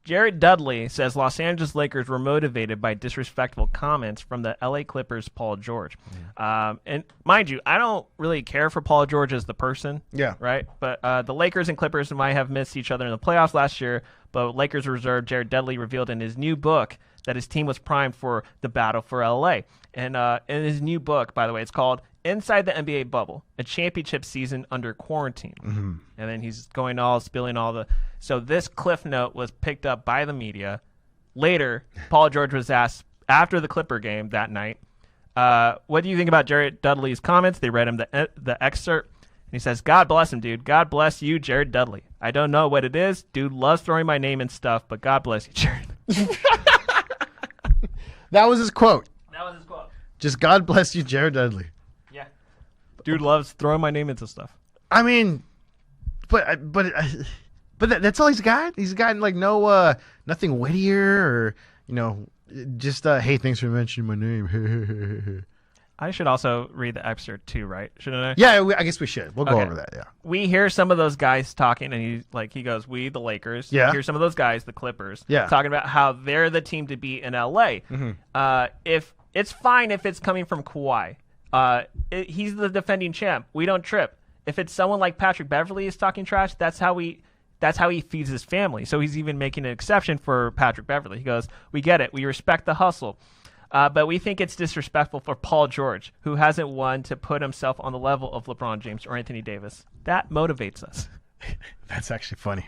Jared Dudley says Los Angeles Lakers were motivated by disrespectful comments from the LA Clippers' Paul George. And mind you, I don't really care for Paul George as the person. Yeah. Right? But the Lakers and Clippers might have missed each other in the playoffs last year, but Lakers reserve Jared Dudley revealed in his new book that his team was primed for the battle for LA. And in his new book, by the way, it's called Inside the NBA Bubble, a championship season under quarantine. And then he's going all spilling all the. So this cliff note was picked up by the media. Later, Paul George was asked after the Clipper game that night, what do you think about Jared Dudley's comments? They read him the excerpt. And he says, God bless him, dude. God bless you, Jared Dudley. I don't know what it is. Dude loves throwing my name and stuff, but God bless you, Jared. That was his quote. That was his quote. Just God bless you, Jared Dudley. Yeah. Dude loves throwing my name into stuff. I mean, but that's all he's got. He's got like nothing wittier or just hey, thanks for mentioning my name. I should also read the excerpt too, right? Shouldn't I? Yeah, I guess we should. We'll go over that. Yeah. We hear some of those guys talking, and he goes, "We, the Lakers." Yeah. Hear some of those guys, the Clippers. Yeah. Talking about how they're the team to beat in LA. If it's fine if it's coming from Kawhi, he's the defending champ. We don't trip. If it's someone like Patrick Beverley is talking trash, that's how he feeds his family. So he's even making an exception for Patrick Beverley. He goes, "We get it. We respect the hustle." But we think it's disrespectful for Paul George, who hasn't won, to put himself on the level of LeBron James or Anthony Davis. That motivates us. That's actually funny.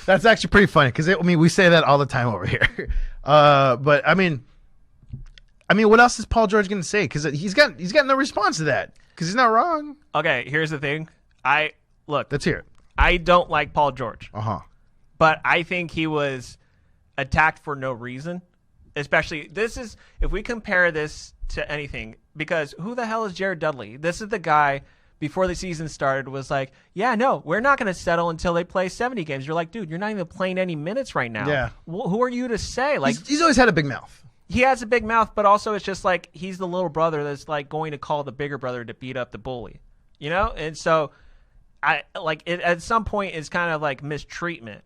That's actually pretty funny because we say that all the time over here. But I mean, what else is Paul George going to say? Because he's got no response to that because he's not wrong. Okay, here's the thing. Let's hear it. I don't like Paul George. But I think he was attacked for no reason. Especially, if we compare this to anything, because who the hell is Jared Dudley? This is the guy before the season started was like, yeah, no, we're not going to settle until they play 70 games. You're like, dude, you're not even playing any minutes right now. Yeah. Who are you to say? Like, he's always had a big mouth. He has a big mouth, but also it's just like he's the little brother that's like going to call the bigger brother to beat up the bully, And so, at some point, it's kind of like mistreatment.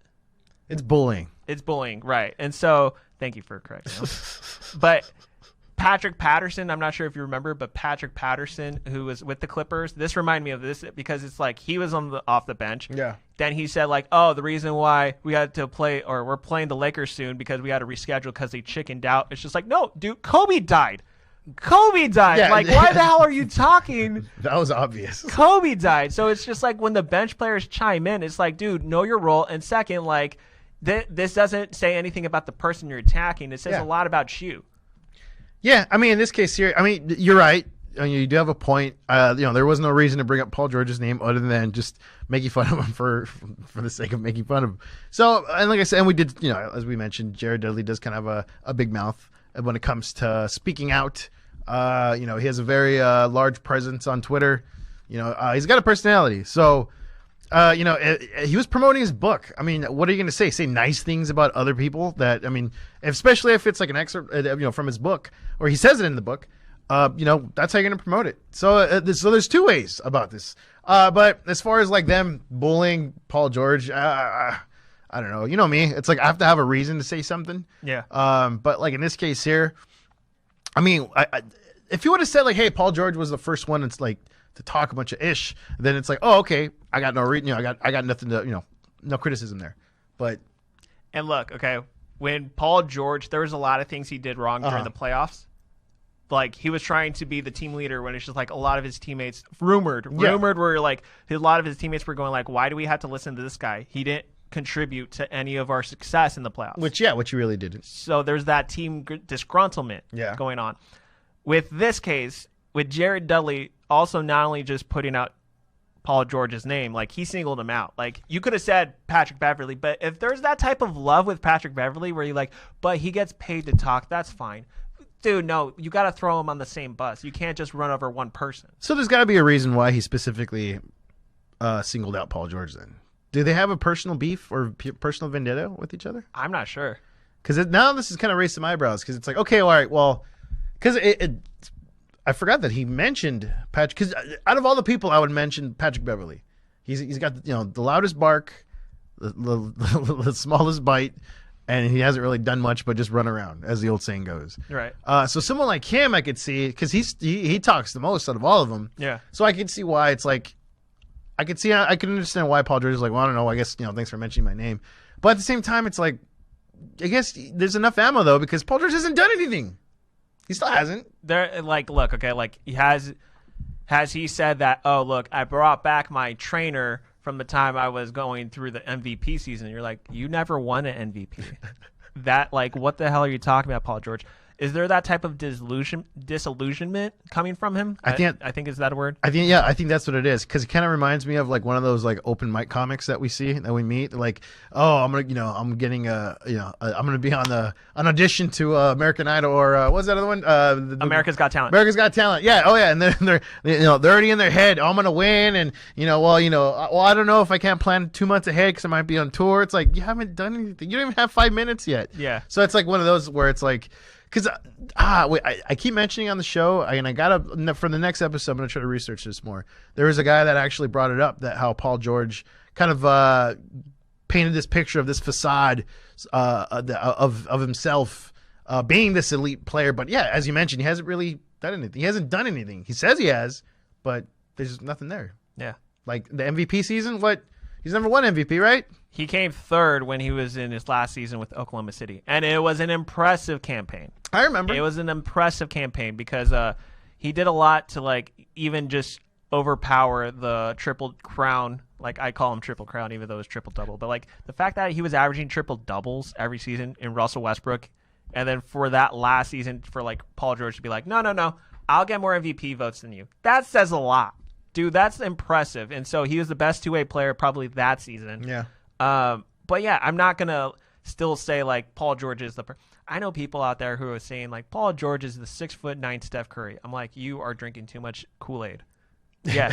It's bullying. It's bullying, right? And so, thank you for correcting me. But Patrick Patterson, I'm not sure if you remember, but Patrick Patterson, who was with the Clippers, this reminded me of this because it's like he was off the bench. Yeah. Then he said like, oh, the reason why we had to play or we're playing the Lakers soon because we had to reschedule because they chickened out. It's just like, no, dude, Kobe died. Yeah, like, why the hell are you talking? That was obvious. Kobe died. So it's just like when the bench players chime in, it's like, dude, know your role. And second, like, this doesn't say anything about the person you're attacking. It says a lot about you. Yeah, in this case here, you're right. You do have a point. There was no reason to bring up Paul George's name other than just making fun of him for the sake of making fun of him. So, and like I said, and we did, as we mentioned, Jared Dudley does kind of have a big mouth when it comes to speaking out. He has a very large presence on Twitter. He's got a personality. So, he was promoting his book. What are you going to say? Say nice things about other people especially if it's like an excerpt, from his book, or he says it in the book, that's how you're going to promote it. So, there's two ways about this. But as far as like them bullying Paul George, I don't know. You know me. It's like I have to have a reason to say something. Yeah. But like in this case here, if you would have said like, hey, Paul George was the first one, it's like, to talk a bunch of ish, then it's like, oh, okay, I got no reason, I got nothing to, no criticism there. But and look, okay, when Paul George, there was a lot of things he did wrong during the playoffs. Like he was trying to be the team leader when it's just like a lot of his teammates rumored were like a lot of his teammates were going like, why do we have to listen to this guy? He didn't contribute to any of our success in the playoffs. Which you really didn't. So there's that team disgruntlement going on. With this case, with Jared Dudley also not only just putting out Paul George's name, like he singled him out. Like you could have said Patrick Beverley, but if there's that type of love with Patrick Beverley where you're like, but he gets paid to talk, that's fine. Dude, no, you got to throw him on the same bus. You can't just run over one person. So there's got to be a reason why he specifically singled out Paul George then. Do they have a personal beef or personal vendetta with each other? I'm not sure. Because now this is kind of raised some eyebrows because it's like, okay, all right, well, because I forgot that he mentioned Patrick. Because out of all the people, I would mention Patrick Beverley. He's got the loudest bark, the smallest bite, and he hasn't really done much but just run around, as the old saying goes. Right. So someone like him, I could see, because he talks the most out of all of them. Yeah. So I could see why it's like, I can understand why Paul George is like, well, I don't know, I guess, thanks for mentioning my name. But at the same time, it's like, I guess there's enough ammo though, because Paul George hasn't done anything. He still hasn't. There, like, look, okay, like he has he said that? Oh, look, I brought back my trainer from the time I was going through the MVP season. You're like, you never won an MVP. That, like, what the hell are you talking about, Paul George? Is there that type of disillusionment coming from him? I think is that a word? I think that's what it is, because it kind of reminds me of like one of those like open mic comics that we meet. Like, oh, I'm gonna, I'm getting I'm gonna be on an audition to American Idol, or what's that other one? America's Got Talent. America's Got Talent. Yeah. Oh yeah. And they're already in their head. Oh, I'm gonna win, and I don't know if I can't plan 2 months ahead because I might be on tour. It's like, you haven't done anything. You don't even have 5 minutes yet. Yeah. So it's like one of those where it's like. Because I keep mentioning on the show, and I gotta, for the next episode, I'm gonna try to research this more. There was a guy that actually brought it up, that how Paul George kind of painted this picture of this facade of himself being this elite player. But yeah, as you mentioned, he hasn't really done anything. He hasn't done anything. He says he has, but there's nothing there. Yeah, like the MVP season. What? He's never won MVP, right? He came third when he was in his last season with Oklahoma City, and it was an impressive campaign. I remember. It was an impressive campaign because he did a lot to, like, even just overpower the Triple Crown. Like, I call him Triple Crown, even though it's triple double. But like the fact that he was averaging triple doubles every season in Russell Westbrook, and then for that last season for like Paul George to be like, no, I'll get more MVP votes than you. That says a lot. Dude, that's impressive. And so he was the best two-way player probably that season. Yeah. But yeah, I'm not going to still say like Paul George is I know people out there who are saying like Paul George is the 6'9" Steph Curry. I'm like, you are drinking too much Kool-Aid. Yeah.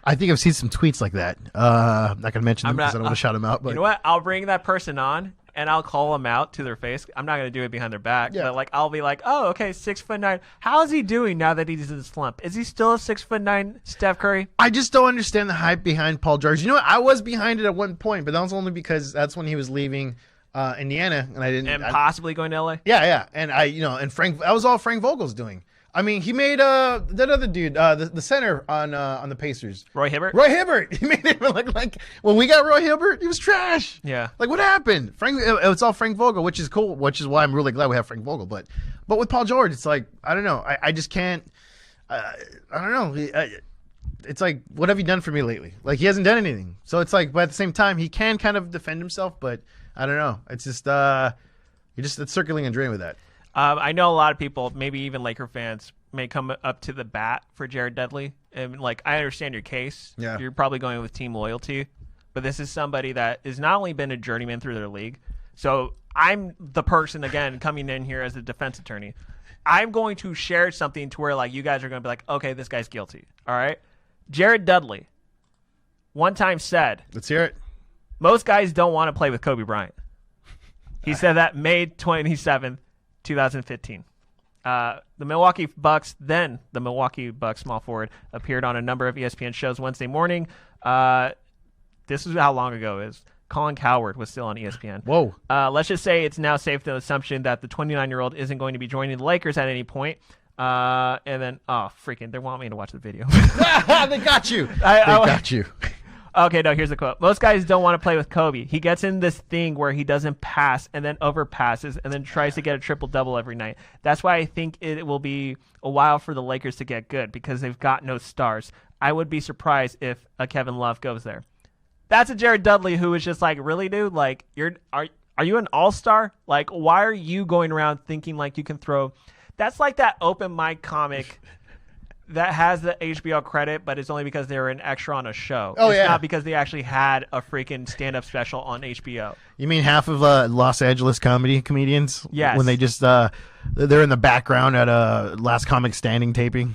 I think I've seen some tweets like that. I'm not going to mention them because I don't want to shout them out. But you know what? I'll bring that person on and I'll call them out to their face. I'm not going to do it behind their back. Yeah. But like, I'll be like, oh, okay, 6'9". How is he doing now that he's in the slump? Is he still a 6'9" Steph Curry? I just don't understand the hype behind Paul George. You know what? I was behind it at one point, but that was only because that's when he was leaving Indiana, and I didn't. And possibly going to LA. Yeah, and and Frank. That was all Frank Vogel's doing. I mean, he made that other dude, the center on the Pacers. Roy Hibbert? Roy Hibbert. He made it look like when we got Roy Hibbert, he was trash. Yeah. Like, what happened? It's all Frank Vogel, which is cool, which is why I'm really glad we have Frank Vogel. But with Paul George, it's like, I don't know. I just can't. I don't know. It's like, what have you done for me lately? Like, he hasn't done anything. So it's like, but at the same time, he can kind of defend himself, but I don't know. It's just, it's circling and drain with that. I know a lot of people, maybe even Laker fans, may come up to the bat for Jared Dudley. And, like, I understand your case. Yeah. You're probably going with team loyalty. But this is somebody that has not only been a journeyman through their league. So I'm the person, again, coming in here as a defense attorney. I'm going to share something to where, like, you guys are going to be like, okay, this guy's guilty. All right? Jared Dudley one time said, let's hear it. Most guys don't want to play with Kobe Bryant. He said that May 27th, 2015. The Milwaukee Bucks small forward, appeared on a number of ESPN shows Wednesday morning. This is how long ago it is. Colin Cowherd was still on ESPN. Whoa. Let's just say it's now safe to the assumption that the 29-year-old isn't going to be joining the Lakers at any point. And then, they want me to watch the video. They got you. They got you. Okay, no, here's the quote. Most guys don't want to play with Kobe. He gets in this thing where he doesn't pass and then overpasses and then tries to get a triple-double every night. That's why I think it will be a while for the Lakers to get good because they've got no stars. I would be surprised if a Kevin Love goes there. That's a Jared Dudley who is just like, really, dude? Like, are you an all-star? Like, why are you going around thinking like you can throw? That's like that open mic comic that has the HBO credit, but it's only because they were an extra on a show. Oh, it's yeah. not because they actually had a freaking stand-up special on HBO. You mean half of Los Angeles comedians? Yes. When they just they're in the background at a Last Comic Standing taping.